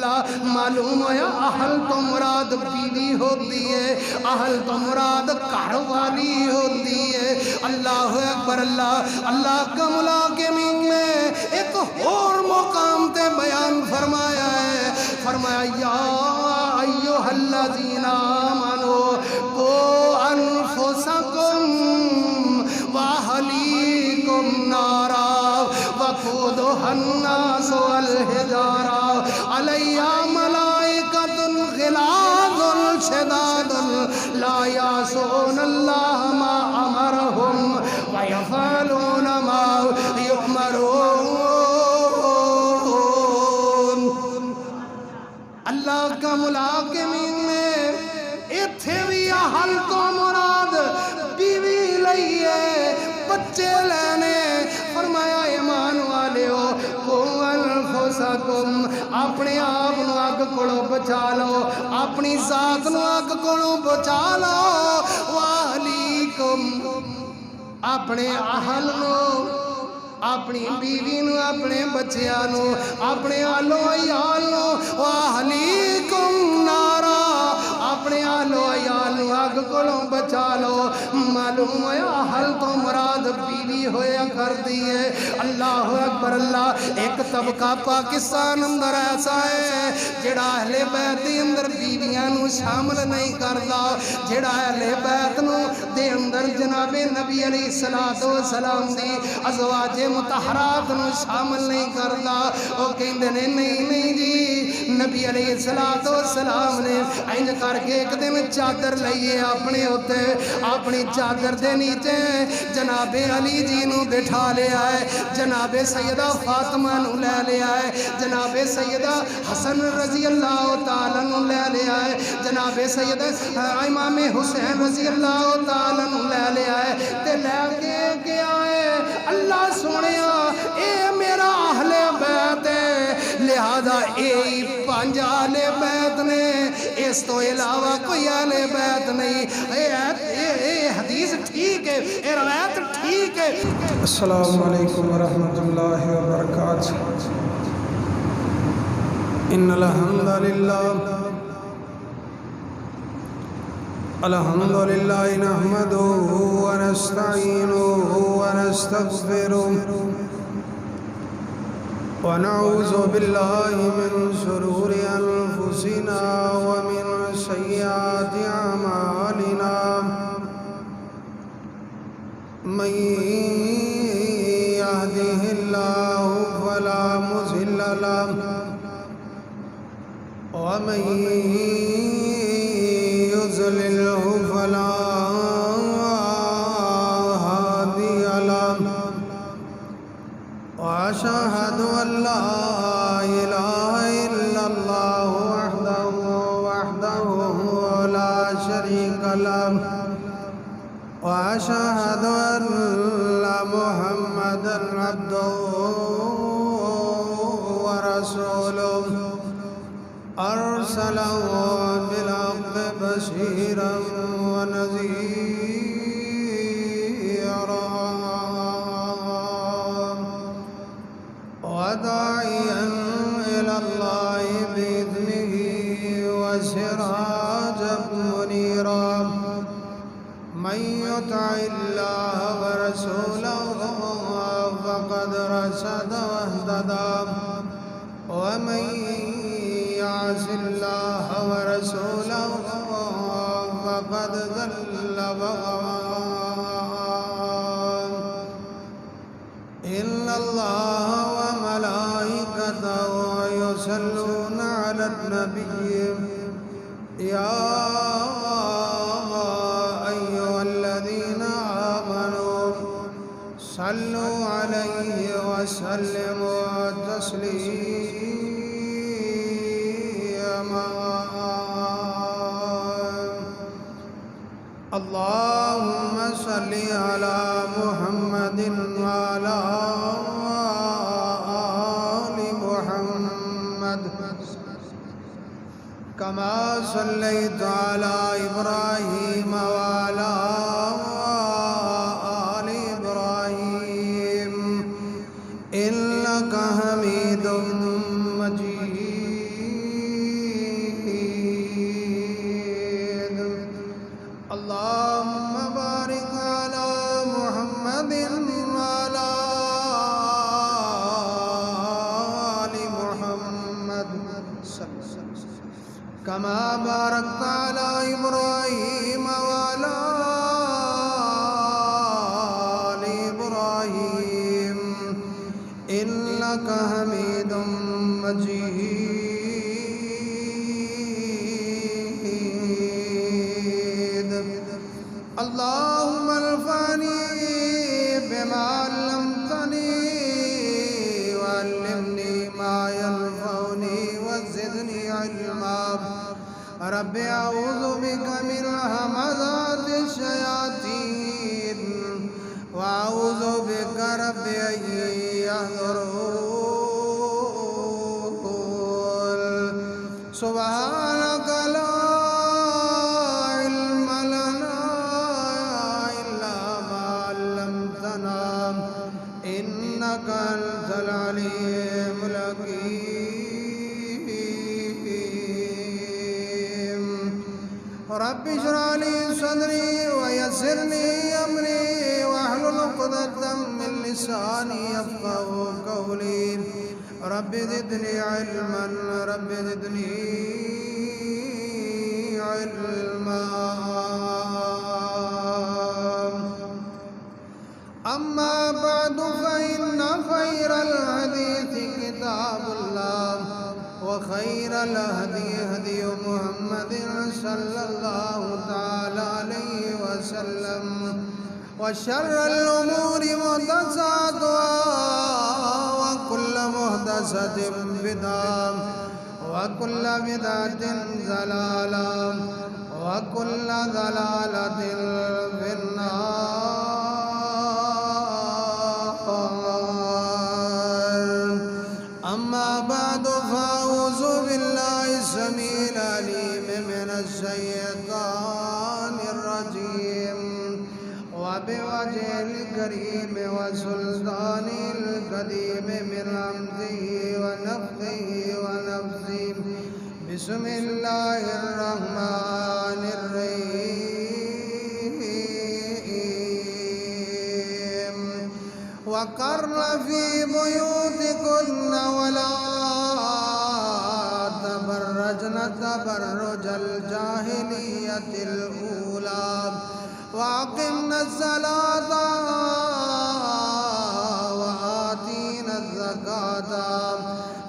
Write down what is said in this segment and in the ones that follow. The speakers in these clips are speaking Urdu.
اللہ معلوم ہوا اہل تو مراد بیوی ہوتی ہے، اہل تو مراد گھر والی ہوتی ہے۔ اللہ اکبر اللہ۔ اللہ کا ملاقمین میں ایک اور مقام تے بیان فرمایا ہے، فرمایا یا ایھا الذین آمنوا قوا انفسکم واہلیکم نارا وقودھا الناس والحجارہ علیہا ملائکۃ غلاظ شداد لا یعصون اللہ ما امرہم ویفعلون ما یؤمرون۔ اللہ کا ملاقمین میں ایتھے بھی اہل تو مراد بیوی لئیے، بچے لینے۔ فرمایا ایمان والے ہو قوا انفسکم، اپنے آپ نو اگ کولوں بچا لو، اپنی ذات نو اگ کولوں بچا لو، واہلیکم، اپنے اہل نو، اپنی بیوی نو، اپنے بچیاں نو، اپنے آلو عیال نو، واہلیکم نارا، اپنے آلو عیال نو اگ کولوں بچا لو۔ معلوم ہے اہل تو مراد بیوی ہویا کرتی ہے۔ اللہ اکبر اللہ۔ ایک طبقہ پاکستان اندر ایسا ہے جڑا اہل بیت دے اندر بیویاں نو شامل نہیں کردا، جڑا اہل بیت نو دے اندر جناب نبی علیہ السلام دی ازواج مطہرات نو شامل نہیں کردا۔ او کہندے نے نہیں جی، نبی علیہ السلام نے انج کر کے ایک دن چادر لئیے اپنے ہوتے، اپنی چادر دے نیچے جناب علی جی نو بٹھا لے آئے، جناب سیدہ فاطمہ نو لے آئے، جناب سیدہ حسن رضی اللہ تعالیٰ نو لے آئے، جناب سیدہ امام حسین رضی اللہ تعالیٰ نو لے آئے، تے لے کے آئے۔ اللہ سنیا اے میرا اہل بیت ہے، لہذا اے پانچ اہل بیت نے، اس تو علاوہ کوئی اہل بیت نہیں۔ اے حدیث ٹھیک ہے، اے روایت ٹھیک ہے۔ السلام علیکم ورحمۃ اللہ وبرکاتہ۔ ان الحمد للہ نحمده ونستعینه ونستغفره ونعوذ باللہ من شرور انفسنا ومن سیئات اعمالنا، من يهده الله فلا مضل له ومن يضلله فلا هادي له، وأشهد أن لا إله إلا الله وحده لا شريك له، وأشهد أن محمدًا عبده ورسوله، أرسله بالحق بشيرا ونذيرا، وداعيا إلى الله بإذنه وسراجا منيرا، من يطع الله ورسوله فقد رشد واهتدى، ومن يعص الله ورسوله فقد ضل وغوى۔ إن الله وملائكته يصلون على النبي، يا أيها الذين آمنوا صلوا عليه وسلموا تسليما۔ اللهم صل على محمد وعلى آل محمد، كما صليت على إبراهيم وعلى آل إبراهيم إنك حميد مجيد۔ محمد كما باركت على إبراهيم وعلى آل إبراهيم إنك حميد مجيد اللهم انفعني بما علمتني وعلمني ما ينفعني وزدني علما رب أعوذ بك من همزات الشياطين وأعوذ بك رب أن يحضرون سبحانك لا علم لنا إلا ما علمتنا إنك أنت العليم الحكيم رب اشرح لي صدري ويسر لي أمري واحلل عقدة من لساني يفقهوا قولي رب زدني علما رب زدني علما أما بعد فإن خير الحديث كتاب الله وخير الهدي هدي محمد صلى الله تعالى عليه وسلم وشر الأمور محدثاتها وكل محدثة بدعة وكل بدعة ضلالة وكل ضلالة في النار أما بعد فأعوذ بالله السميع العليم من الشيطان الرجيم وبوجه الكريم وسلطان القديم من حمده ونفخه ونفسه بسم الله الرحمن الرحيم وقرن في بيوتكن ولا تبرجن تبرج الجاهلية الأولى وأقمنا الصلاة وآتينا الزكاة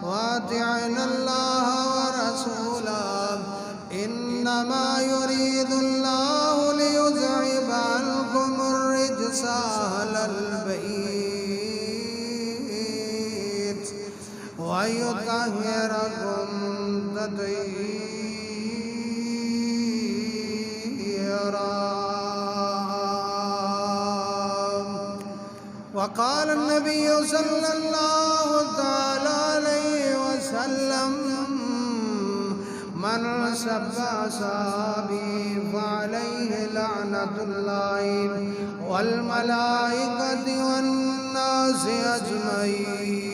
وأطعنا الله ورسوله إنما يريد الله ليذهب عنكم الرجس أهل البيت ويطهركم تطهيرا وقال النبي صلى الله تعالى عليه وسلم من سب أصحابي فعليه لعنة الله والملائكة والناس أجمعين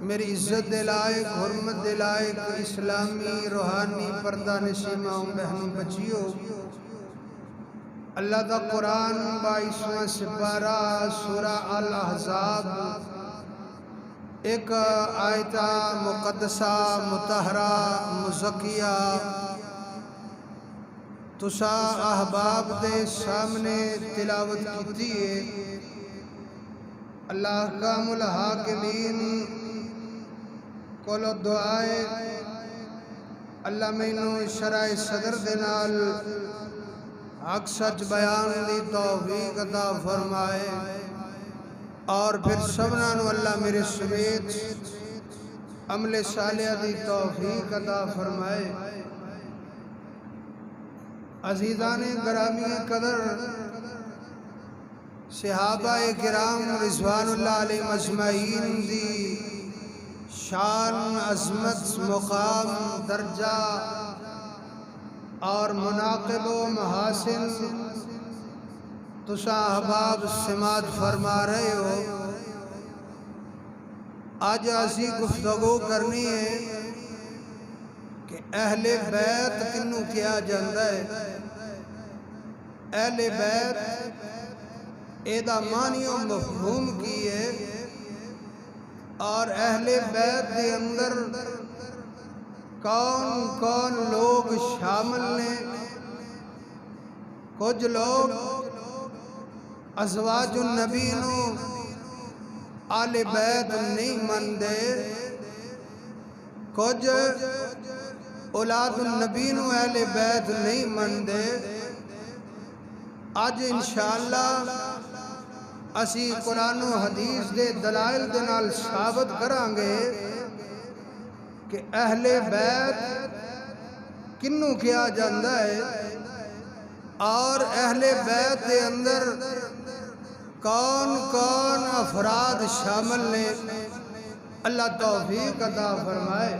میری عزت دے لائق، حرمت دے لائق اسلامی روحانی پردہ نشیماں بہنوں بچیوں، اللہ دا قرآن 22واں سپارہ سورہ الاحزاب ایک آیت مقدسہ مطہرہ مزکیہ تسا احباب دے سامنے تلاوت کیتی ہے۔ اللہ احکام الحاکمین کولو دعائے اللہ مینوں شرع صدر دے نال حق سچ بیان دی توفیق عطا فرمائے، اور پھر سبنا نو اللہ میرے سمیت عمل صالح دی توفیق عطا فرمائے۔ عزیزان گرامی قدر، صحابہ کرام رضوان اللہ علیہ اجمعین دی شان، عظمت، مقام، درجہ اور مناقب و محاسن تسا احباب سماعت فرما رہے ہو۔ آج ایسی گفتگو کرنی ہے کہ اہل بیت کنوں کیا جاندہ ہے۔ اہل بیت ایدہ معنی و مفہوم کی ہے، اور اہل بیت دے اندر کون کون لوگ شامل نے۔ کچھ لوگ ازواج النبی نو آل بیت نہیں مندے، کچھ اولاد النبی نو اہل بیت نہیں مندے۔ آج انشاءاللہ اسی قرآن و حدیث دے دلائل دے نال ثابت کرانگے کہ اہل بیت کنوں کیا جاندہ ہے، اور اہل بیت دے اندر کون کون افراد شامل نے۔ اللہ توفیق عطا فرمائے۔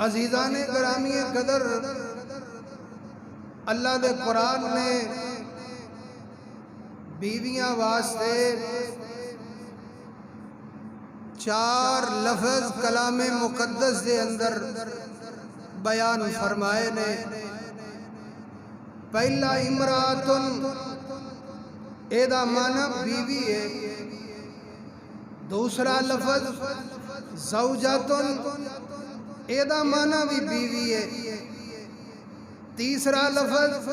عزیزان گرامی قدر، اللہ دے قرآن نے بیویاں واسطے 4 لفظ کلام مقدس دے اندر بیان فرمائے نے۔ پہلا امراتن، ایدہ معنی بیوی ہے۔ دوسرا لفظ زوجاتن، ایدہ معنی بھی بیوی ہے۔ تیسرا لفظ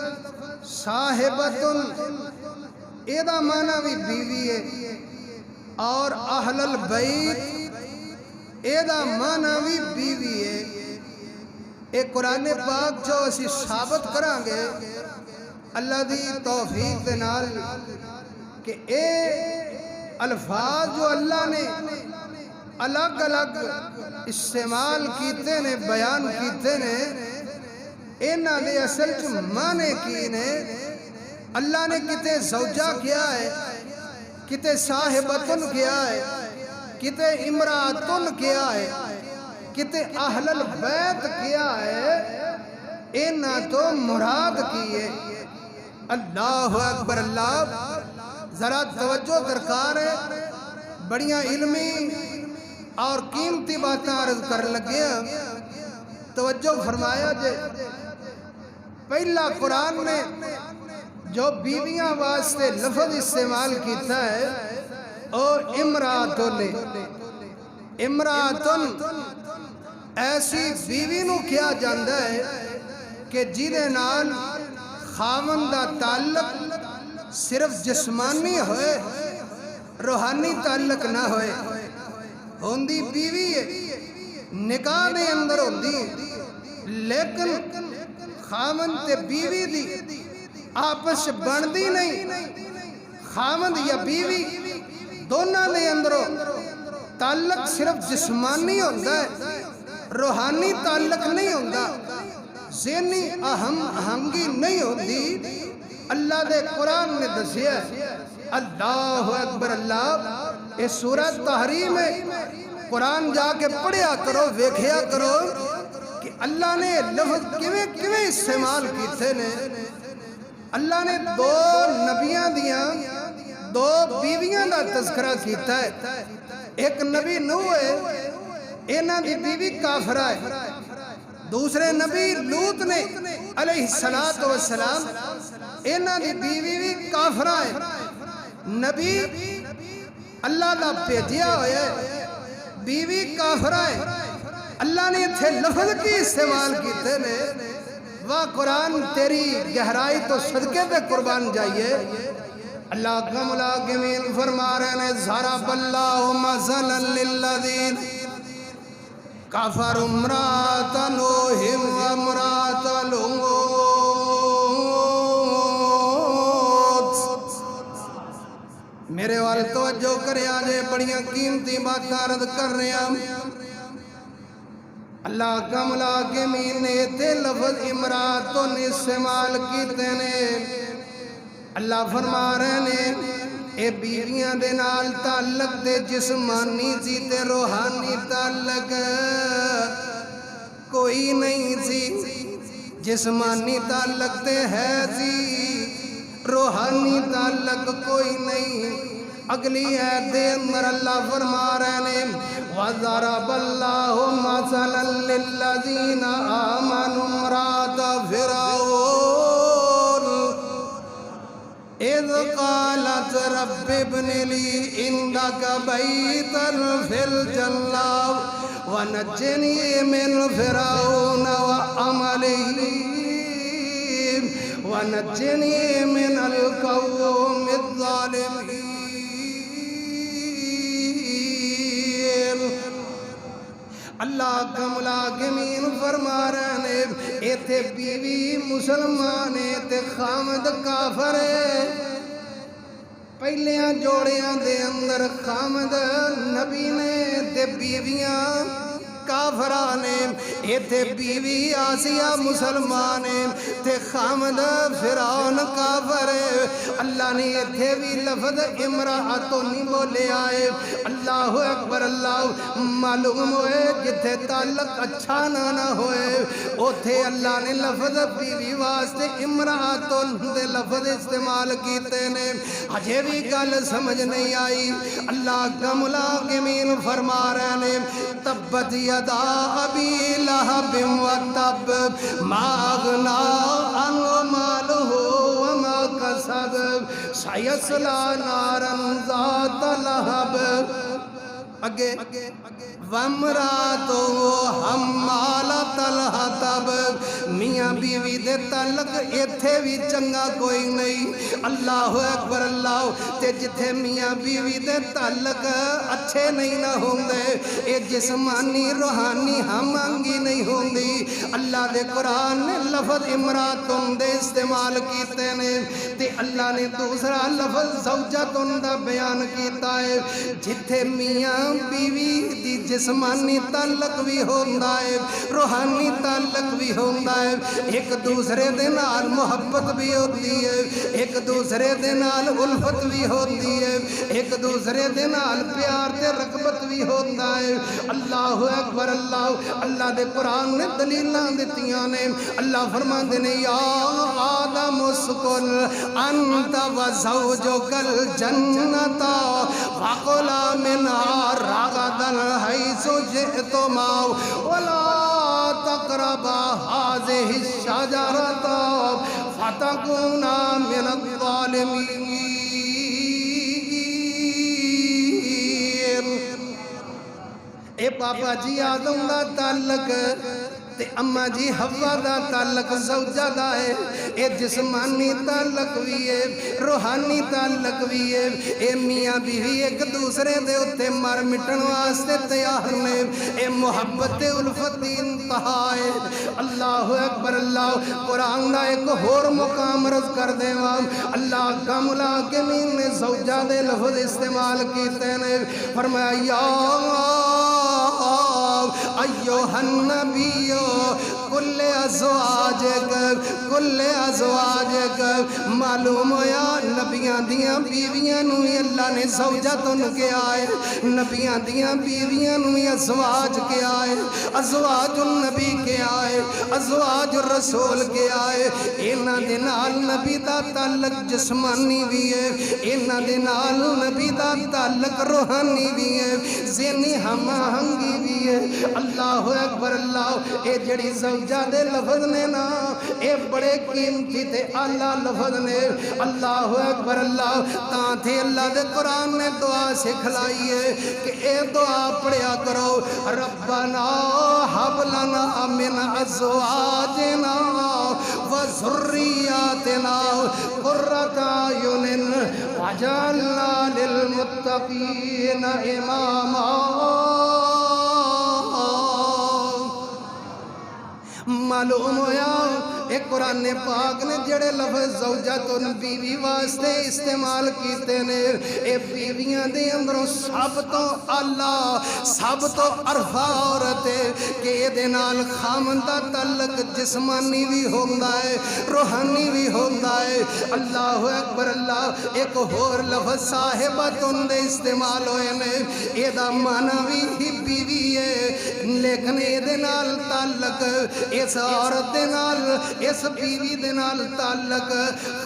صاحبتن، ایدہ معنی بھی بیوی ہے۔ اور اہل البیت، ایدہ معنی بھی بیوی ہے۔ ایک قرآن پاک جو اسی ثابت کرانگے اللہ دی توفیق دے نال کہ اے الفاظ جو اللہ نے الگ الگ استعمال کیتے نے، بیان کیتے نے، اینا دے اصل جو معنی کی نے۔ اللہ نے کتے زوجہ کیا ہے، کتے صاحبتن کیا ہے، کتے امراتن کیا ہے، کتے اہل البیت کیا ہے، اینا تو مراد کیے۔ اللہ اکبر اللہ، ذرا توجہ درکار ہے۔ بڑیاں علمی اور قیمتی باتیں عرض کر لگے، توجہ فرمایا جے۔ پہلا قرآن نے جو بیویاں واسطے لفظ استعمال کیتا ہے اور امراتن نے۔ امراتن ایسی بیوی نو کیا جاندہ ہے کہ جیدے نال خاوند دا تعلق صرف جسمانی ہوئے، روحانی تعلق نہ ہوئے۔ ہوندی بیوی ہے، نکاح دے اندر ہوندی، لیکن خاوند تے بیوی دی آپس بندی نہیں۔ خاوند یا بیوی دونوں دے اندروں تعلق صرف جسمانی ہوتا ہے، روحانی تعلق نہیں ہوتا، ذہنی آہنگی نہیں ہوتی۔ اللہ دے قرآن نے دسیا اللہ اکبر اللہ۔ اس سورہ تحریم میں قرآن جا کے پڑھیا کرو، ویکھیا کرو کہ اللہ نے لفظ کیویں استعمال کیتے نے۔ اللہ نے 2 نبیاں دیاں 2 بیویاں دا تذکرہ کیتا ہے۔ ایک نبی نوح ہے انہاں دی بیوی کافرہ ہے دوسرے نبی لوط نے علیہ السلام انہاں دی بیوی بھی کافرہ ہے نبی اللہ دا بھیجیا ہوئے بیوی کافرہ ہے اللہ نے تھے لفظ کی استعمال کیتے نے واہ قرآن تیری گہرائی تو صدقے پہ قربان جائیے اللہ کا ملاقمین فرما رہے ہیں ضرب اللہ مثلا للذین کفروا امرأۃ نوح وامرأۃ لوط میرے والد توجہ کرے آجے بڑیاں قیمتی بات عرض کر رہے ہیں اللہ کا ملاقمین نے تے لفظ امراتوں نے استعمال کیتے نے اللہ فرما رہے نے اے بیویاں دے نال تعلق دے جسمانی سی تے روحانی تعلق کوئی نہیں سی جسمانی تعلق تے ہے سی روحانی تعلق کوئی نہیں اگلی آیت دے اندر اللہ فرما رہے نے وَضَرَبَ اللَّهُ مَثَلًا لِلَّذِينَ آمَنُوا امْرَأَتَ فِرْعَوْنَ إِذْ قَالَتْ رَبِّ ابْنِ لِي عِندَكَ بَيْتًا فِي الْجَنَّةِ وَنَجِّنِي مِنْ فِرْعَوْنَ وَعَمَلِهِ وَنَجِّنِي مِنَ الْقَوْمِ الظَّالِمِينَ اللہ کا ملاقمین فرما رہے ہیں اے تے بیوی مسلمان اے تے خامد کافر ہے پہلیاں جوڑیاں دے اندر خامد نبی نے تے بیویاں کافرانے اے تے بیوی آسیہ مسلمانے تے خامد فرعون کافر ہے اللہ نے تے بھی لفظ امرأتوں نہیں بولے آئے اللہ اکبر اللہ معلوم ہوئے جتھے تعلق اچھا نہ ہوئے اوتھے اللہ نے لفظ بیوی واسطے امرأتوں دے لفظ استعمال کیتے نے اجے بھی گل سمجھ نہیں آئی اللہ کا ملاقمین فرما رہے نے تبت یدا ابی لہب وتب ما اغنی عنہ مالہ وما کسب سیصلی نارا ذات لہب اگے وامرأتہ حمالۃ الحطب میاں بیوی دے تعلق ایتھے بھی چنگا کوئی نہیں اللہ اکبر اللہ تے جتھے میاں بیوی دے تعلق اچھے نہیں نہ ہوندے اے جسمانی روحانی ہم آنگی نہیں ہوندی اللہ دے قرآن نے لفظ امراتن دے استعمال کیتے نے تے اللہ نے دوسرا لفظ زوجتن دا بیان کیتا ہے جتھے میاں بیوی دی جسمانی تعلق بھی ہوندہ ہے روحانی تعلق بھی ہوندہ ہے ایک دوسرے دے نال محبت بھی ہوتی ہے ایک دوسرے دے نال الفت بھی ہوتی ہے ایک دوسرے دے نال پیار تے رغبت بھی ہوتا ہے اللہ اکبر اللہ اللہ دے قرآن نے دلیلاں دتیاں نے اللہ فرماندے نے یا آدم اسکن انت وزوجک الجنت وکلا منہا رغدا حیث جئتما ولا تقربا هذه الشجرة فتكونا من الظالمين اے پاپا جی آدم دا تعلق تے اماں جی حوا دا تعلق زوجہ دا ہے اے جسمانی تعلق بھی ہے روحانی تعلق بھی ہے اے میاں بیوی ایک دوسرے دے اتے مر مٹن واسطے تیار نے اے محبت الفت دی انتہا ہے اللہ اکبر اللہ قرآن دا ایک اور مقام رض کر دے اللہ کا ملاقمین نے زوجہ دے لفظ استعمال کیتے نے فرمایا یا ایوہ النبی کل ازواجک معلوم ہویا نبیاں دیاں بیویاں نوی اللہ نے زوجتن کے آئے نبیاں دیاں بیویاں نوی ازواج کے آئے ازواج النبی کے آئے ازواج الرسول کیا ہے انہاں دے نال نبی دا تعلق جسمانی بھی ہے انہاں دے نال نبی دا تعلق روحانی بھی ہے ذہنی ہم آہنگی بھی ہے اللہ اکبر اللہ اے جڑی زوجہ دے لفظ نے نا اے بڑے قیمتی تے اعلیٰ لفظ نے اللہ اکبر اللہ تاں تھے اللہ دے قرآن نے دعا سکھلائی ہے کہ اے دعا پڑھیا کرو ربنا حب لنا من ازواجنا وذریاتنا قرۃ اعین واجعلنا للمتقین اماما معلوم ہویا ایک قرآن پاک نے جڑے لفظ زوجتن بیوی واسطے استعمال کیتے نے اے بیویاں دے اندروں سب تو اللہ سب تو عرفہ عورت ہے کہ اے دے نال خامن دا تعلق جسمانی بھی ہوندا ہے روحانی بھی ہوندا ہے اللہ اکبر اللہ ایک اور لفظ صاحبتن دے استعمال ہوئے نے اے دا معنی بھی بیوی ہے لیکن اے دے نال تعلق اس عورت دے نال اس بیوی دے نال تعلق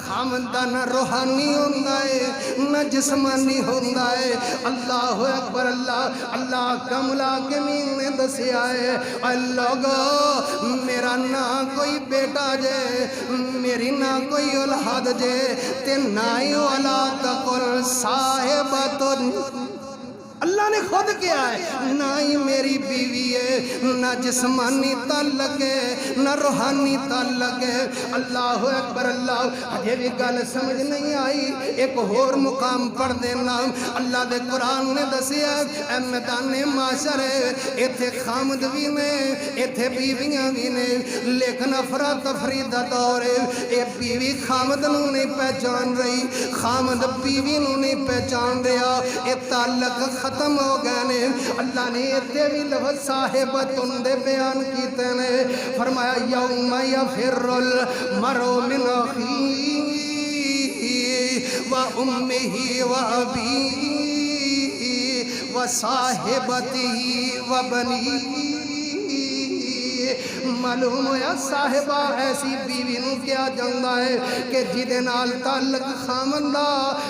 خامندہ نہ روحانی ہوندا ہے نہ جسمانی ہوندا ہے اللہ اکبر اللہ اللہ کملا کے مین نے دسیا ہے اے لوگو میرا نہ کوئی بیٹا جے میری نہ کوئی اولاد جے تے نہ ہی اولاد تقل صاحبتن اللہ نے خود کیا ہے نہ ہی میری بیوی ہے نہ جسمانی تعلق ہے نہ روحانی تعلق ہے اللہ اکبر اللہ یہ بھی گل سمجھ نہیں آئی ایک اور مقام پڑھ دینا اللہ دے قرآن نے دسیا اے میدان معاشر ہے ایتھے خامد بھی نے ایتھے بیویاں بھی نے لیکن افراتفری دا دور ہے اے بیوی خامد نو نہیں پہچان رہی خامد بیوی نو نہیں پہچان رہا اے تعلق ختم ہو گئے نے اللہ نے اتنے بھی لفظ صاحبتن دے بیان کیتے نے فرمایا یوم یفر المرء من اخیہ و امہ و ابیہ و صاحبتہ و بنیہ معلوم ہویا صاحبہ ایسی بیوی نو کیا جاندا ہے کہ جدے نال تعلق خامندہ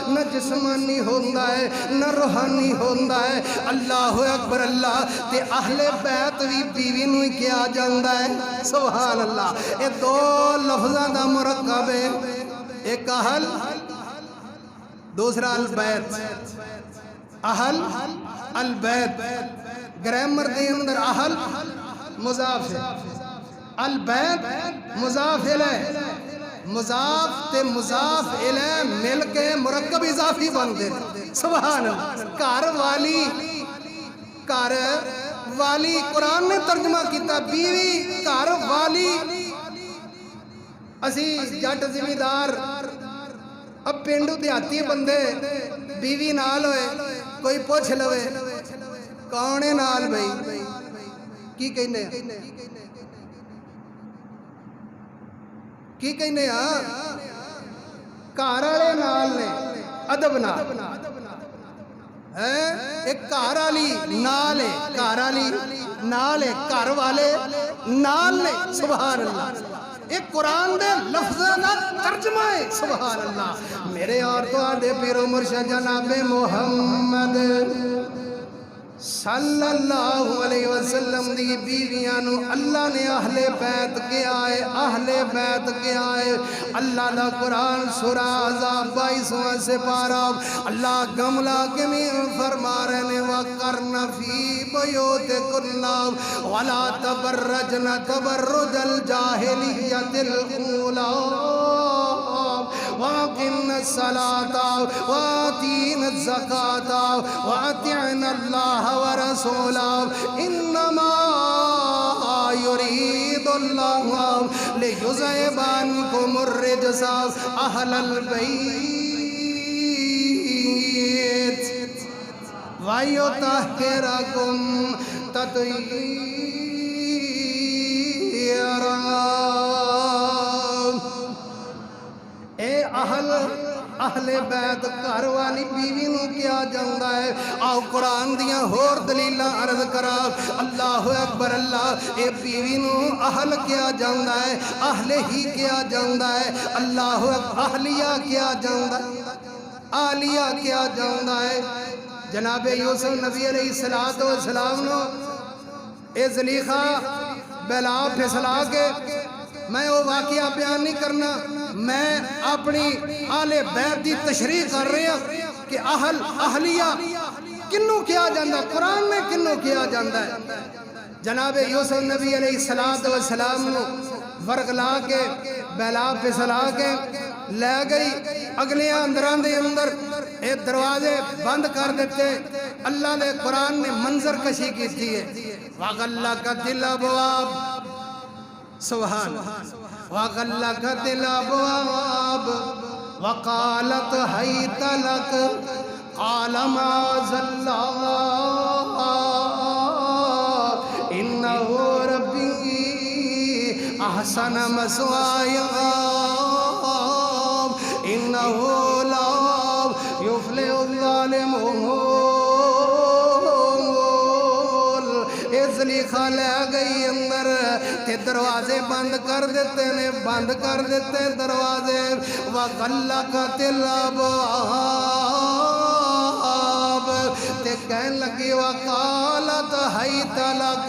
نہ جسمانی ہوندا ہے نہ روحانی ہوندا ہے اللہ اکبر اللہ تے اہل بیت بھی بیوی نو کیا جاندا ہے سبحان اللہ اے دو لفظاں دا مرکب ہے ایک اہل دوسرا البیت اہل البیت گرامر دے اندر اہل مضاف ہے البیت مضاف الیہ مضاف تے مضاف الیہ مل کے مرکب اضافی بن دے سبحان اللہ گھر والی قرآن نے ترجمہ کیتا بیوی گھر والی اسی جٹ زمیندار اب پینڈو دیہاتی بندے بیوی نال ہوئے کوئی پوچھ لوے کونے نال بھئی کی کہنے کی کہنے گھر والے نال نے ادب نال ایک گھر والی نال ہے گھر والی نال ہے گھر والے نال نے سبحان اللہ ایک قرآن دے لفظاں دا ترجمہ ہے سبحان اللہ میرے اور تو آدھے پیر و مرشد جناب محمد صلی اللہ علیہ وسلم دی بیویاں نو اللہ نے اہل بیت کے آئے اہل بیت کے آئے اللہ دا قرآن سورہ احزاب 22واں سپارہ اللہ گملا کے میں فرما رہے وَقَرْنَ فِي بُيُوتِكُنَّ وَلَا تَبَرَّجْنَ تَبَرُّجَ الْجَاهِلِيَّةِ الْأُولَىٰ وَأَقِمْنَ الصَّلَاةَ وَآتِينَ الزَّكَاةَ وَأَطِعْنَ اللَّهَ وَرَسُولَهُ إِنَّمَا يُرِيدُ اللَّهُ لِيُذْهِبَ عَنكُمُ الرِّجْسَ أَهْلَ الْبَيْتِ وَيُطَهِّرَكُمْ تَطْهِيرًا اے اہل اہل بیت گھر والی بیوی نو کیا جاندا ہے آؤ قرآن دیاں ہور دلیلاں عرض کرا اللہ اکبر اللہ اے بیوی نو اہل کیا جاندا ہے اہل ہی کیا جاندا ہے اللہ اکبر اہلیہ کیا جاندا ہے آلیہ کیا جاندا ہے جناب یوسف نبی علیہ السلام نو اے زلیخا بلا پھسلا کے میں وہ واقعہ بیان نہیں کرنا میں اپنی آل بیت دی تشریح کر رہا کہ اہلیہ کنوں کیا جاندہ قرآن میں کنوں کیا جاندہ ہے جناب یوسف نبی علیہ السلام نے ورغلا کے بیلا پھسلا کے لے گئی اگلے اندران دے اندر اے دروازے بند کر دیتے اللہ نے قرآن نے منظر کشی کی تھی ہے وَغَلَّقَتِ الْأَبْوَابُ سبحان وَغَلَّقَتِ الْأَبْوَابُ وَقَالَتْ هَيْتَ لَكَ قَالَ مَعَاذَ اللَّهِ إِنَّهُ رَبِّي أَحْسَنَ مَثْوَايَ إِنَّهُ لَا يُفْلِحُ الظَّالِمُونَ زلیخا لے گئی اندر تے دروازے بند کر دیتے نے بند کر دیتے دروازے وَغَلَّقَتِ الْأَبْوَابُ تے کہن لگی وَقَالَتْ هَيْتَ لَكَ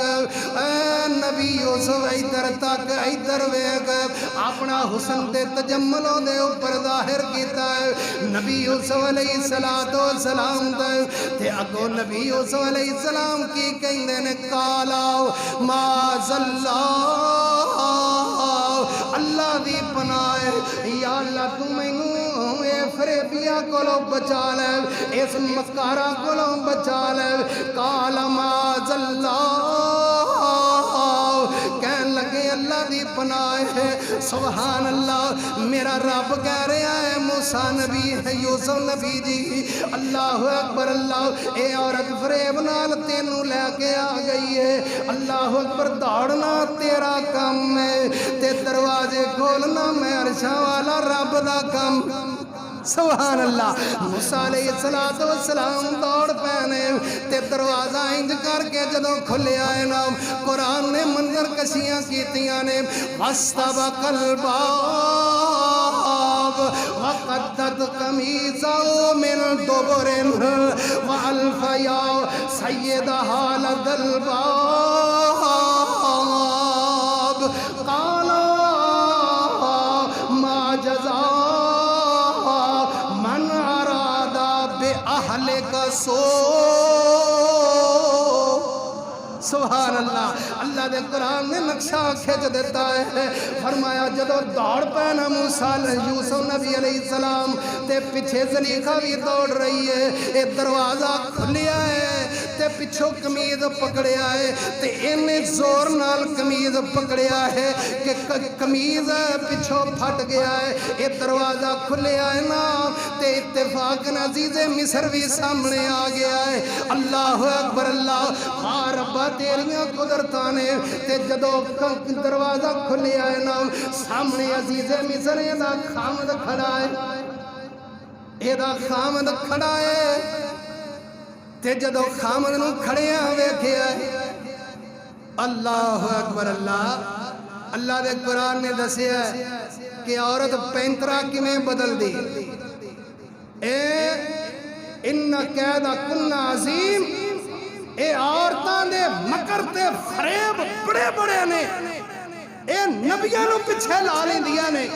اے نبی یوسف ادھر تک ادھر ویگ اپنا حسن تے تجملوں دے اوپر ظاہر کیتا ہے نبی یوسف علیہ السلام تے اگو نبی یوسف علیہ السلام کی کہندے نے کالاو معاذ اللہ اللہ دی پناہ یا اللہ تو مینوں اے فریبیہ کولو بچا لے اس مکارہ کولو بچا لے کال معاذ اللہ کہن لگے اللہ دی پناہ ہے سبحان اللہ میرا رب کہہ رہا ہے موسیٰ نبی ہے یوسف نبی جی اللہ اکبر اللہ اے عورت فریب نال تینوں لے کے آ گئی ہے اللہ اکبر دوڑنا تیرا کم ہے تے دروازے کھولنا میں عرشاں والا رب دا کم سبحان اللہ موسیٰ علیہ السلام دوڑ پہنے تے دروازہ انج کر کے جدوں کھلے آئے نا قرآن نے منظر کشیاں کیتیاں نے وَاسْتَبَقَ الْبَابُ وَقَدَّتْ قَمِيصَهُ مِنْ دُبُرٍ وَأَلْفَ يَا سَيِّدَهَا لَدَى الْبَابِ قَالَ مَا جَزَاءُ اہل کا سو سبحان اللہ اللہ دے قرآن نے نقشہ کھچ دیتا ہے فرمایا جدو دوڑ پینا موسیٰ یوسف نبی علیہ السلام تے پچھے زلیخا بھی دوڑ رہی ہے اے دروازہ کھلیا ہے تے پچھو کمیز پکڑیا ہے تے انہیں زور نال کمیز پکڑیا ہے کہ کمیز پچھو پھٹ گیا ہے اے دروازہ کھلیا ہے نا تے اتفاق عزیز مصر بھی سامنے آ گیا ہے اللہ اکبر اللہ ربا تیریاں قدرتانے تے جدو دروازہ کھلیا ہے نا سامنے عزیز مصر ایدہ خامد کھڑا ہے ایدہ خامد کھڑا ہے تے جدو خامد نو کھڑیاں ویکھے آئے اللہ اکبر اللہ دے قرآن نے دسے ہے کہ عورت پینترہ کمیں بدل دی اے ان قیدہ کن عظیم اے عورتان دے مکر تے فریب بڑے بڑے نے اے نبیاں نو پچھے لا لیں دیا نے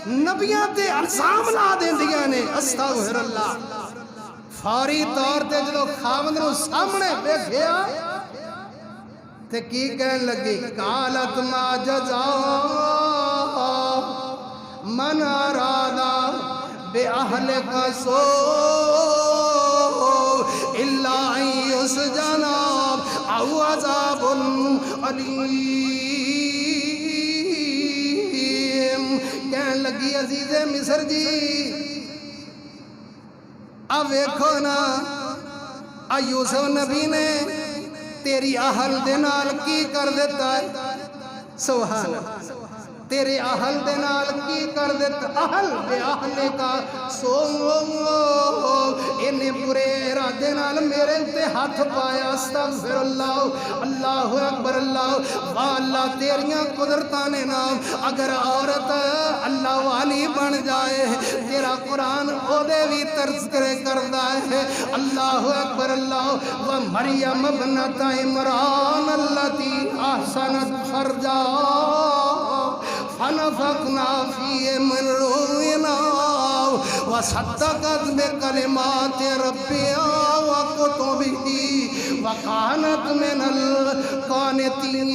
نبیاں تے الزام لا دیں دیا نے استغفر اللہ فوری طور تے جدو خامد نو سامنے بیٹھیا تے کی کہن لگی قالت ما جزاء من ارادا بے اہل کا سو الا ان یسجنا او عذاب علیم کہن لگی عزیز مصر جی اب ویکھو نا یوسف نبی نے تیری اہل دے نال کی کر دیتا ہے سبحان اللہ تیرے اہل دے نال کی کر دیتا اہل بے اہلے کا سو انہیں برے ارادے نال میرے تے ہاتھ پایا استغفر اللہ اللہ اکبر اللہ اللہ تیریاں قدرتانے نام اگر عورت اللہ والی بن جائے تیرا قرآن او دے بھی تذکرے کردہ ہے اللہ اکبر اللہ ومریم ابنت عمران اللتی احسنت فرجا فنفقنا فيه من روحنا وصدقت بكلمات ربها وكتبه وكانت من القانتين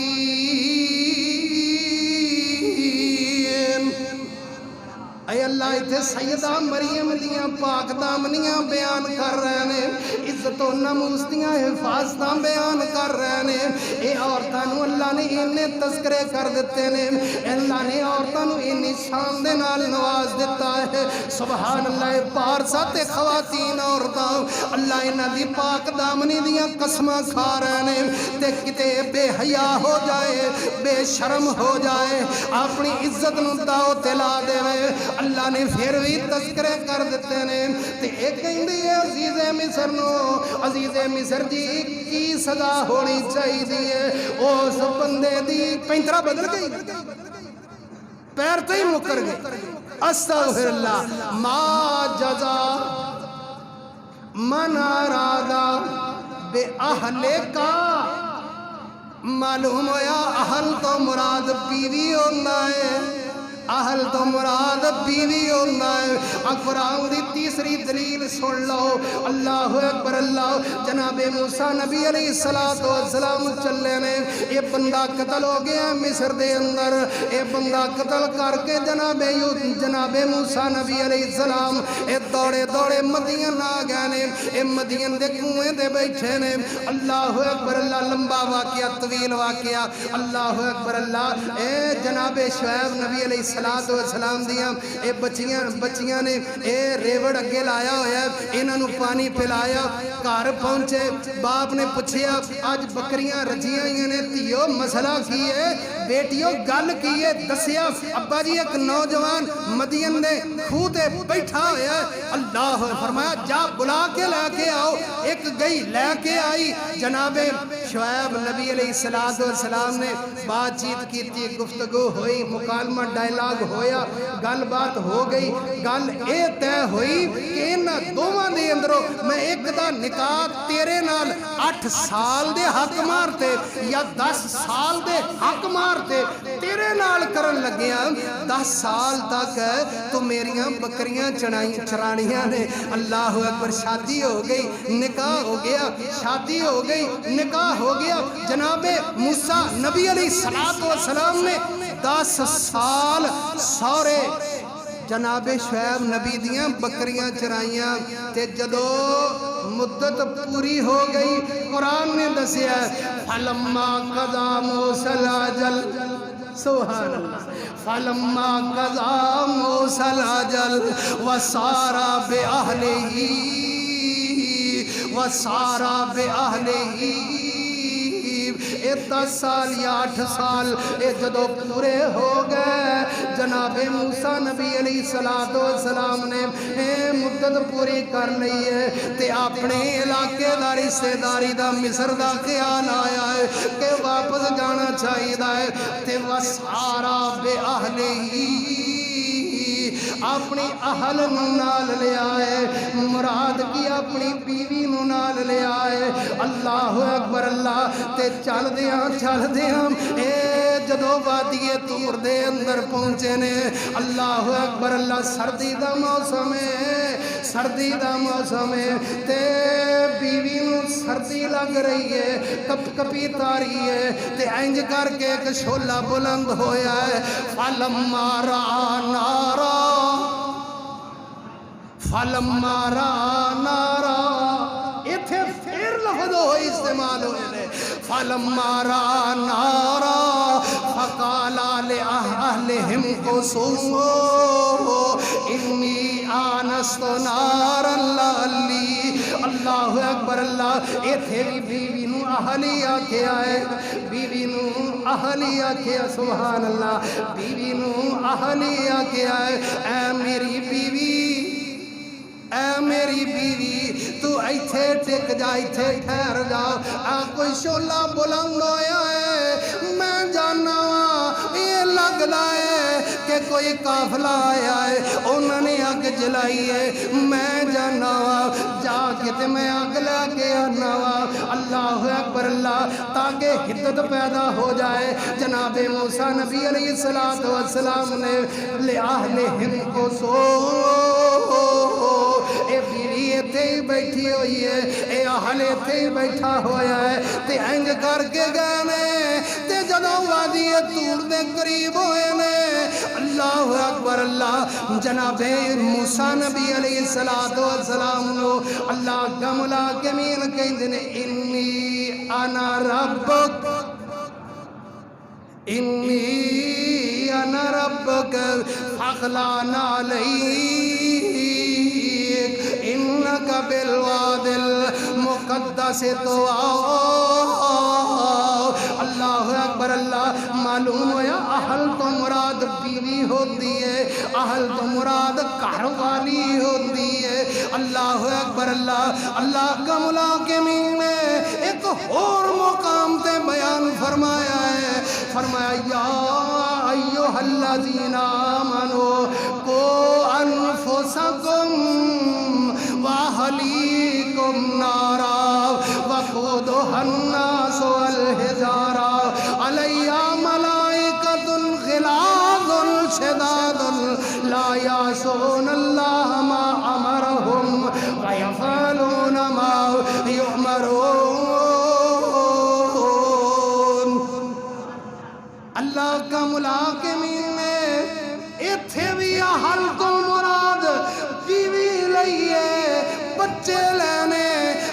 اے اللہ اتھے سیدہ مریم دیاں پاک دامنیاں بیان کر رہے ہیں عزت و نموز دیاں حفاظتاں بیان کر رہے ہیں اے عورتانو اللہ نے انہیں تذکرے کر دیتے ہیں اللہ نے عورتانو انہیں شان دے نال نواز دیتا ہے سبحان اللہ پارسا تے خواتین عورتاں اللہ انہ دی پاک دامنی دیاں قسمہ کھا رہے ہیں تے کتے بے حیا ہو جائے بے شرم ہو جائے اپنی عزت نو داؤ تلا دے اللہ نے پھر بھی تذکرے کر دیتے ہیں تے ایک کہیں دی عزیز مصر نو عزیز مصر جی کی سزا ہونی چاہی دیئے اس بندے دی پینترہ بدل گئی پیر تے ہی مکر گئی استغفر اللہ ما جزا من ارادہ بے اہلے کا معلوم ہویا اہل تو مراد بیوی ہونا ہے اہل تو مراد بیوی ہونا ہے قرآن دی تیسری دلیل سن لو اللہ اکبر اللہ جناب موسیٰ نبی علیہ السلام چلے نے یہ بندہ قتل ہو گیا مصر دے اندر یہ بندہ قتل کر کے جناب موسیٰ نبی علیہ السلام یہ دوڑے دوڑے مدین آ گئے نے یہ مدین دے کنویں دے بیٹھے نے اللہ اکبر اللہ لمبا واقعہ طویل واقعہ اللہ اکبر اللہ اے جناب شعیب نبی علیہ السلام دیاں اے بچیاں نے اے ریوڑ اگے لایا ہویا ہے انہاں نو پانی پلایا گھر پہنچے باپ نے پوچھیا آج بکریاں رجیاں نے تیو مسئلہ کیے بیٹیوں گل کیے دسیا ابا جی ایک نوجوان مدین دے کھوتے بیٹھا ہویا ہے اللہ فرمایا جا بلا کے لے کے آؤ ایک گئی لے کے آئی جناب شعیب نبی علیہ السلام نے بات چیت کی تھی گفتگو ہوئی مکالمہ ڈائلاگ ہویا گل بات ہو گئی گل اے طے ہوئی کہ ان دوواں دے اندروں میں ایک دا نکاح تیرے نال 8 سال دے حق مارتے یا 10 سال دے حق مارتے تیرے نال کرن لگیا 10 سال تک تو میریاں بکریاں چرانیاں نے اللہ اکبر شادی ہو گئی نکاح ہو گیا شادی ہو گئی نکاح ہو گیا جناب موسیٰ نبی علیہ السلام نے 10 سال سورے جناب شعیب نبی دیاں بکریاں چرائیاں تے جدو مدت پوری ہو گئی قرآن نے دسیا فلما قضا موسیٰ الأجل سبحان اللہ فلما قضا موسیٰ الأجل وسارا بأہلہ اے 10 سال یا 8 سال اے جدو پورے ہو گئے جناب موسیٰ نبی علیہ السلام نے اے مدت پوری کر لئی ہے تے اپنے علاقے دا رشتہ داری دا مصر دا خیال آیا ہے کہ واپس جانا چاہیے ہے تے وسارا بے اہلہ اپنی اہل نال لے آئے مراد کی اپنی بیوی نال لے آئے اللہ اکبر اللہ تے چل دیاں اے جدو وادی طور دے اندر پہنچے نے اللہ اکبر اللہ سردی دا موسم ہے تے بیوی نو سردی لگ رہی ہے کپ کپی تاری ہے تے انج کر کے ایک شولا بلند ہویا ہے فلما را نارا اتھے پھر لفظ ہوئی استعمال ہوئے فلما را نارا فقالا لأہلہما اہلہم قصوا انی آنست نارا لعلی اللہ اکبر اللہ ایتھے بھی بیوی نو اہلی آکھیا ہے بیوی نو اہلی آکھیا سبحان اللہ بیوی نو اہلی آکھیا ہے اے میری بیوی اے میری بیوی تو ایتھے ٹک جا ایتھے ٹھہر جا کوئی شولہ بلند ہویا ہے میں جانا یہ لگدا ہے کہ کوئی قافلہ آیا ہے انہوں نے آگ جلائی ہے میں جانا جا کے تے میں آگ لے کے آنا اللہ اکبر اللہ تاکہ حدت پیدا ہو جائے جناب موسیٰ نبی علیہ السلام نے لِأَهْلِهِمْ قُصُوا اے بیوی ایتھے ہی بیٹھی ہوئی ہے اے اہل ایتھے ہی بیٹھا ہویا ہے تے انج کر کے گئے تے جدوں وادی طور دے قریب ہوئے نے اللہ اکبر اللہ جناب موسیٰ نبی علیہ السلام نو اللہ کا ملاکمین کہندے نے انی انا ربک انی انا ربک فاخلعن علیک انکا بالواد المقدس طویٰ اللہ اکبر اللہ معلوم ہویا اہل تو مراد بیوی ہوتی ہے اہل تو مراد گھر والی ہوتی ہے اللہ اکبر اللہ اللہ کا ملاکمین نے ایک اور مقام تے بیان فرمایا ہے فرمایا یا ایوہ الذین آمنوا قوا انفسکم وَأَهْلِيكُمْ نَارًا وَقُودُهَا النَّاسُ وَالْحِجَارَةُ عَلَيْهَا مَلَائِكَةٌ غِلَاظٌ شِدَادٌ لَا يَعْصُونَ اللَّهَ مَا أَمَرَهُمْ وَيَفْعَلُونَ مَا يُؤْمَرُونَ اللہ کا ملاکمین نے ایتھے بھی اہل کو مراد بیوی لئیے بچے لینے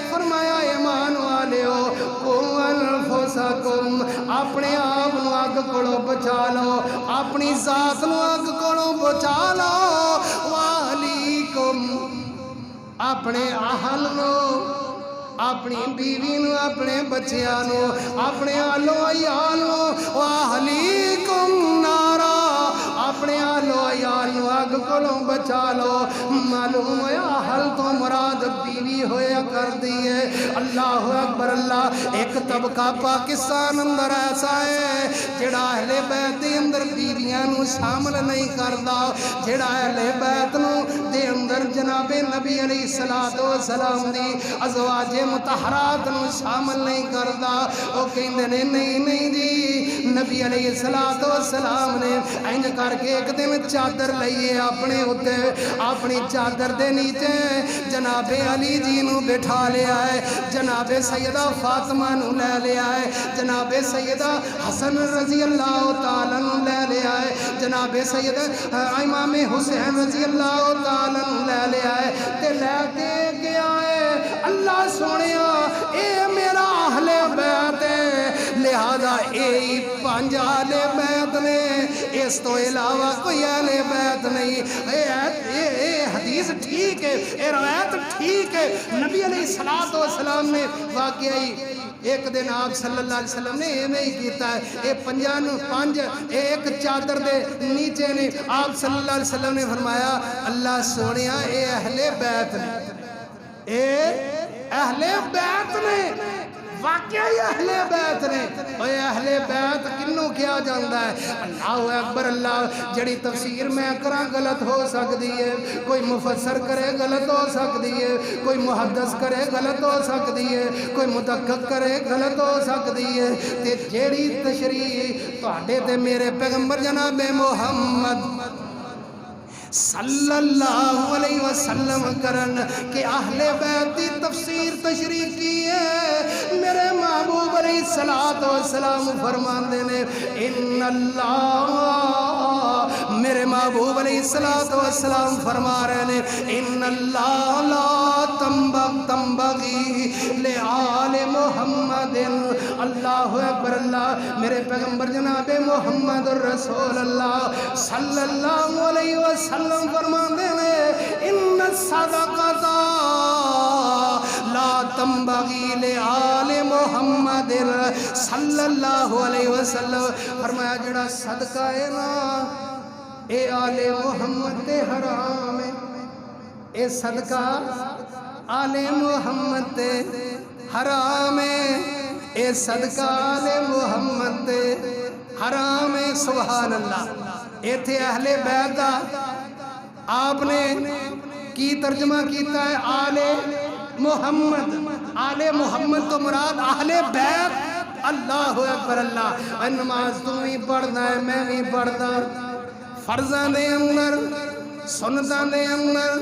فرمایا ایمان والے ہو قوا انفسکم اپنے آپ نو اگ کولوں بچا لو اپنی ذات نو اگ کولوں بچا لو واہلیکم اپنے اہل نو اپنی بیوی نو اپنے بچیاں نو اپنے آلو عیال نو واہلیکم نارا اپنے آلو عیال نو اگ کولوں بچا لو معلوم ہویا اہل تو مراد بیوی ہویا کر دیئے اللہ اکبر اللہ ایک طبقہ پاکستان اندر ایسا ہے جڑا اہل بیت دے اندر بیویاں نو شامل نہیں کردا جڑا اہل بیت نو دے اندر جناب نبی علیہ السلام دی ازواج مطہرات نو شامل نہیں کردا او کہندے نے نہیں جی نبی علیہ السلام نے انج کر کے ایک دن چادر لئیے اپنے ہوتے اپنی چادر دے نیچے جناب علی جی نو بٹھا لیا ہے جناب سیدہ فاطمہ نو لے لیا ہے جناب سیدہ حسن رضی اللہ تعالیٰ نو لے لیا ہے جناب سیدہ امام حسین رضی اللہ تعالیٰ نو لے لیا ہے تے لے کے گیا ہے اللہ سونیا اے میرا اہل بیت ہے لہذا اے پانچ اہل بیت نے اس تو علاوہ کوئی اہل بیت نہیں اے حدیث ٹھیک ہے اے روایت ٹھیک ہے نبی علیہ السلام نے واقعی ایک دن آپ صلی اللہ علیہ وسلم نے یہ نہیں کیتا ہے اے پانچ ایک چادر دے نیچے نے آپ صلی اللہ علیہ وسلم نے فرمایا اللہ سونیا اے اہل بیت نے اے اہل بیت نے واقعی اہل بیت نے اے اہل بیت کنوں کیا جاندہ ہے اللہ اکبر اللہ جڑی تفسیر میں کرا غلط ہو سکتی ہے کوئی مفسر کرے غلط ہو سکتی ہے کوئی محدث کرے غلط ہو سکتی ہے کوئی مدقق کرے غلط ہو سکتی ہے تے جیڑی تشریح تواڈے تے میرے پیغمبر جناب محمد صلی اللہ علیہ وسلم کرن کہ اہل بیت دی تفسیر تشریح کی ہے میرے محبوب علیہ السلام فرماندے نے ان اللہ میرے محبوب علیہ السلام فرما رہے ہیں ان اللہ لا تنبغی لآل محمد اللہ اکبر اللہ میرے پیغمبر جناب محمد رسول اللہ صلی اللہ علیہ وسلم فرماندے نے ان الصدقۃ لا تنبغی لآل محمد صلی اللہ علیہ وسلم فرمایا جڑا صدقہ ہے نا اے آل محمد تے حرام ہے اے صدقہ آل محمد تے حرام ہے اے صدقہ آل محمد تے حرام ہے سبحان اللہ اے تھے اہل بیت دا آپ نے کی ترجمہ کیتا ہے آل محمد تو مراد اہل بیت اللہ اکبر اللہ نماز تم بھی پڑھنا ہے میں بھی پڑھنا فرضاں دے اندر سنتاں دے اندر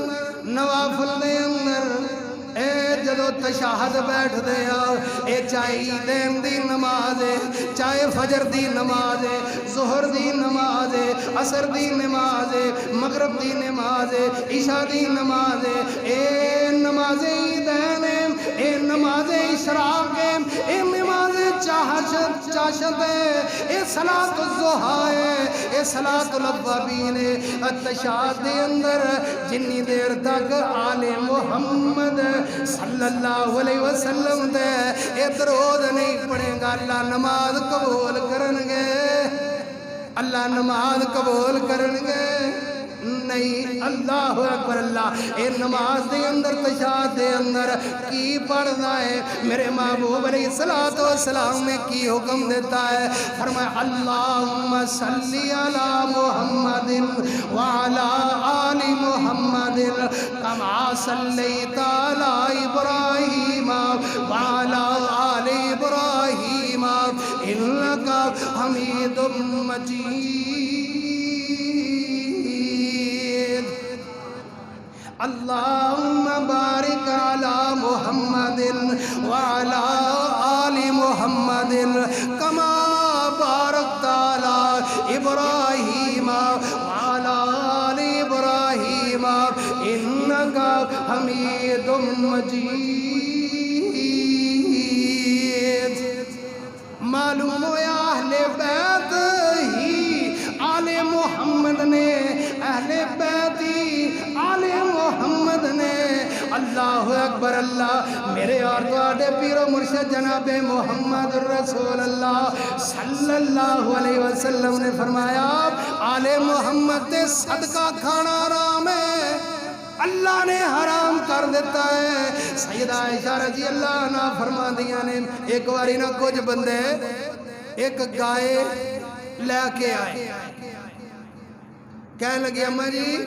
نوافل دے اندر اے جدو تشہد بیٹھ دے آؤ اے چاہے عیدین دی نماز ہے چاہے فجر دی نماز ہے ظہر دی نماز ہے عصر دی نماز ہے مغرب دی نماز ہے عشاء دی نماز ہے اے نماز عیدین ہے اے نماز اشراق ہے اے نماز چاشت ہے اے صلاۃ الضحیٰ ہے اے صلاۃ الاوابین ہے تشہد دے اندر جنی دیر تک آل محمد صلی اللہ علیہ وسلم دے اے درود نہیں پڑھے گا اللہ نماز قبول کرنگے اللہ نماز قبول کرنگے نہیں اللہ اکبر اللہ اے نماز دے اندر تشہد دے اندر کی پڑھنا ہے میرے محبوب علیہ السلام نے کی حکم دیتا ہے فرمایا اللہم صلی علی محمد وعلا آل محمد کما صلیت علی ابراہیم وعلا آل ابراہیم انکا حمید مجید اللہم بارک علی محمد وعلا آل محمد کما بارکت علی ابراہیم وعلا آل ابراہیم انکا حمید مجید معلوم ہوا اہل بیت ہی آل محمد نے اہل بیت ہی آل محمد نے اللہ اکبر اللہ میرے اور تواڈے پیر و مرشد جناب محمد رسول اللہ صلی اللہ علیہ وسلم نے فرمایا آل محمد تے صدقہ کھانا حرام ہے اللہ نے حرام کر دیتا ہے سیدہ عائشہ رضی اللہ عنہ فرما دیا نے ایک باری نہ کچھ بندے ایک گائے لے کے آئے کہنے لگے اماں جی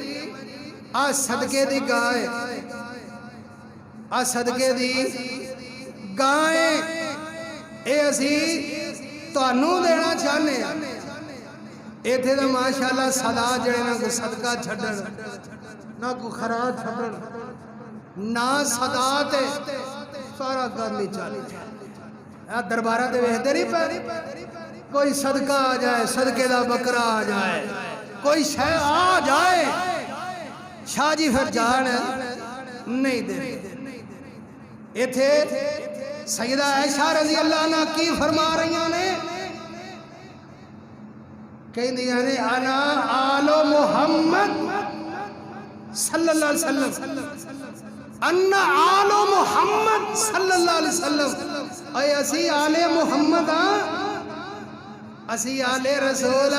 آج صدقے دی گائے آج صدقے دی گائے اے اسی تانوں دینا چاہنے اے تھے دا ماشاءاللہ صدا جڑے نہ کو صدقہ چھڑن نہ کو خراج چھڑن نہ صدا تے سارا کرنی چاہنے دربارہ دے ویہدے نہیں پہ کوئی صدقہ آ جائے صدقے دا بکرا آ جائے کوئی شے آ جائے شاہ جی پھر جان نہیں دے اے تھے سیدہ عائشہ رضی اللہ عنہ کی فرما رہی نے کہیں دیا نے انا آل محمد صلی اللہ علیہ وسلم انا آل محمد صلی اللہ علیہ وسلم اے اسی آل محمد اسی آل رسول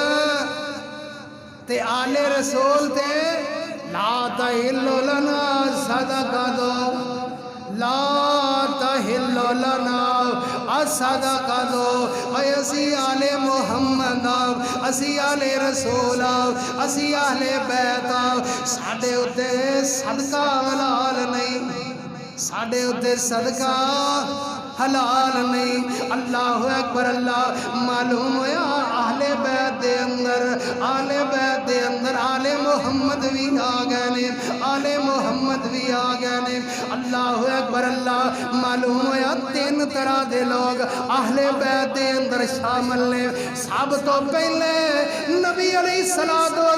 تے آل رسول تے لا تحل لنا صدقہ لا تحل لنا صدقہ اے اسی آل محمد اسی آل رسول اسی اہل بیت ساڈے اتے صدقہ حلال نہیں ساڈے اتے صدقہ حلال نہیں اللہ اکبر اللہ معلوم ہوا اہل بیت دے اندر آل محمد بھی آ گئے نے آل محمد بھی آ گئے نے اللہ اکبر اللہ معلوم ہوا تین طرح دے لوگ اہل بیت دے اندر شامل نے سب تو پہلے نبی علیہ الصلوۃ